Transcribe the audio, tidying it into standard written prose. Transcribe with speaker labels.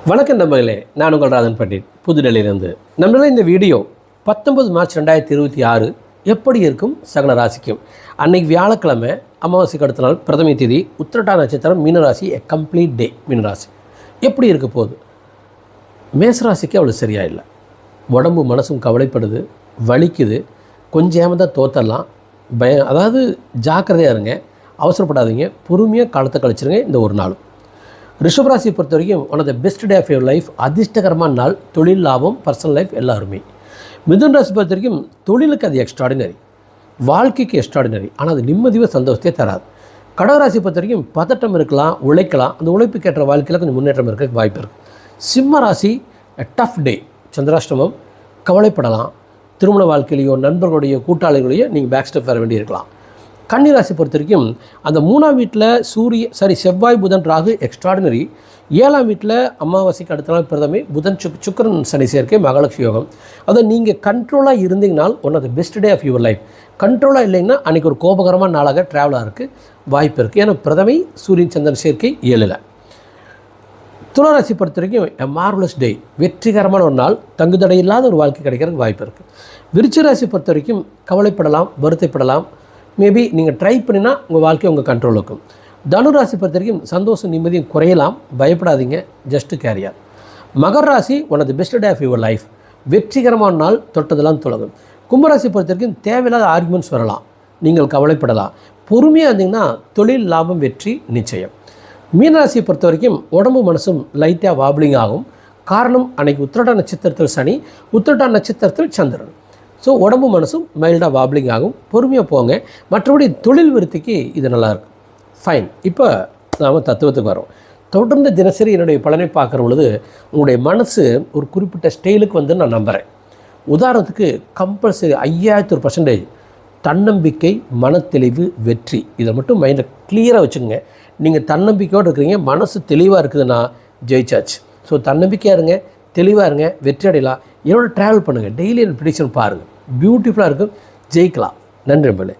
Speaker 1: வணக்கம் நண்பர்களே, நான் உங்கள் ராதன் பண்டிட் புதுடெல்லியிலிருந்து. நம்மளால இந்த வீடியோ 19 மார்ச் 2026 எப்படி இருக்கும் சகல ராசிக்கும். அன்னைக்கு வியாழக்கிழமை அமாவாசைக்கு அடுத்த நாள் பிரதமை தேதி, உத்திரட்டாதி நட்சத்திரம், மீனராசி, எ கம்ப்ளீட் டே. மீனராசி எப்படி இருக்க போகுது? மேசராசிக்கு அவ்வளோ சரியாக இல்லை. உடம்பு மனசும் கவலைப்படுது, வலிக்குது, கொஞ்சம் ஏமாதான் தோத்தரலாம். அதாவது ஜாக்கிரதையாக இருங்க, அவசரப்படாதீங்க, பொறுமையாக காலத்தை கழிச்சிருங்க. இந்த ஒரு நாள் ரிஷபராசியை பொறுத்த வரைக்கும் one of the best day of your life. அதிர்ஷ்டகரமான நாள், தொழில் லாபம், பர்சனல் லைஃப் எல்லாருமே. மிதுன ராசி பொறுத்த வரைக்கும் தொழிலுக்கு அது எக்ஸ்ட்ராடினரி, வாழ்க்கைக்கு எக்ஸ்ட்ராடினரி, ஆனால் அது நிம்மதியாக சந்தோஷத்தையே தராது. கடகராசி பொறுத்த வரைக்கும் பதட்டம் இருக்கலாம், உழைக்கலாம், அந்த உழைப்புக்கு ஏற்ற வாழ்க்கையில் கொஞ்சம் முன்னேற்றம் இருக்க வாய்ப்பு இருக்குது. சிம்ம ராசி டஃப் டே, சந்திராஷ்டமம், கவலைப்படலாம். திருமண வாழ்க்கையிலையோ நண்பர்களுடைய கூட்டாளிகளையோ நீங்கள் பேக் ஸ்டெப் வர வேண்டியிருக்கலாம். கன்னிராசி பொறுத்த வரைக்கும் அந்த 3ஆம் வீட்டில் செவ்வாய் புதன் ராகு எக்ஸ்ட்ராடினரி. 7ஆம் வீட்டில் அமாவாசைக்கு அடுத்த நாள் பிரதமை புதன் சுக்கிரன் சனி சேர்க்கை, மகாலட்சுமி யோகம். அதை நீங்கள் கண்ட்ரோலாக இருந்தீங்கனால் one of the best day of your life. கண்ட்ரோலாக இல்லைங்கன்னா அன்றைக்கி ஒரு கோபகரமான நாளாக ட்ராவலாக இருக்குது வாய்ப்பு இருக்குது. ஏன்னா பிரதமை சூரியன் சந்திரன் சேர்க்கை 7ல். துளாராசி பொறுத்த வரைக்கும் எ மார்வலஸ் டே, வெற்றிகரமான ஒரு நாள், தங்குதடை இல்லாத ஒரு வாழ்க்கை கிடைக்கிறதுக்கு வாய்ப்பு இருக்குது. விருச்சிகராசி பொறுத்த வரைக்கும் கவலைப்படலாம், வருத்தப்படலாம். மேபி நீங்கள் ட்ரை பண்ணினா உங்கள் வாழ்க்கை உங்கள் கண்ட்ரோல் இருக்கும். தனுராசி பொறுத்த வரைக்கும் சந்தோஷம் நிம்மதியும் குறையலாம், பயப்படாதீங்க, ஜஸ்ட்டு கேரியார். மகர ராசி one of the best day of your life. வெற்றிகரமான நாள், தொட்டதெல்லாம் தொடங்கும். கும்பராசி பொறுத்த வரைக்கும் தேவையில்லாத ஆர்குமெண்ட்ஸ் வரலாம், நீங்கள் கவலைப்படலாம். பொறுமையாக இருந்தீங்கன்னா தொழில் லாபம், வெற்றி நிச்சயம். மீனராசியை பொறுத்த வரைக்கும் உடம்பு மனசும் லைட்டாக வாப்ளிங் ஆகும். காரணம் அன்றைக்கி உத்திரட்டாதி நட்சத்திரத்தில் சனி, உத்திரட்டாதி நட்சத்திரத்தில் சந்திரன். ஸோ உடம்பு மனசும் மைல்டாக வாப்ளிங் ஆகும். பொறுமையாக போங்க. மற்றபடி தொழில் விருத்திக்கு இது நல்லாயிருக்கும். ஃபைன். இப்போ நாம் தத்துவத்துக்கு வரோம். தொடர்ந்து தினசரி என்னுடைய பலனை பார்க்குற பொழுது உங்களுடைய மனசு ஒரு குறிப்பிட்ட ஸ்டைலுக்கு வந்து நான் நம்புகிறேன். உதாரணத்துக்கு கம்பல்சரி 5000% தன்னம்பிக்கை, மனத்தெளிவு, வெற்றி, இதை மட்டும் மைண்டில் கிளியராக வச்சுக்கோங்க. நீங்கள் தன்னம்பிக்கையோடு இருக்கிறீங்க, மனசு தெளிவாக இருக்குதுன்னா ஜெயிச்சாச்சு. ஸோ தன்னம்பிக்கையாக இருங்க, தெளிவாக இருங்க, வெற்றி அடையலாம். என்னோட ட்ராவல் பண்ணுங்கள், டெய்லி ப்ரெடிக்ஷன் பாருங்கள், பியூட்டிஃபுல்லாக இருக்கும், ஜெயிக்கலாம். நன்றி நண்பர்களே.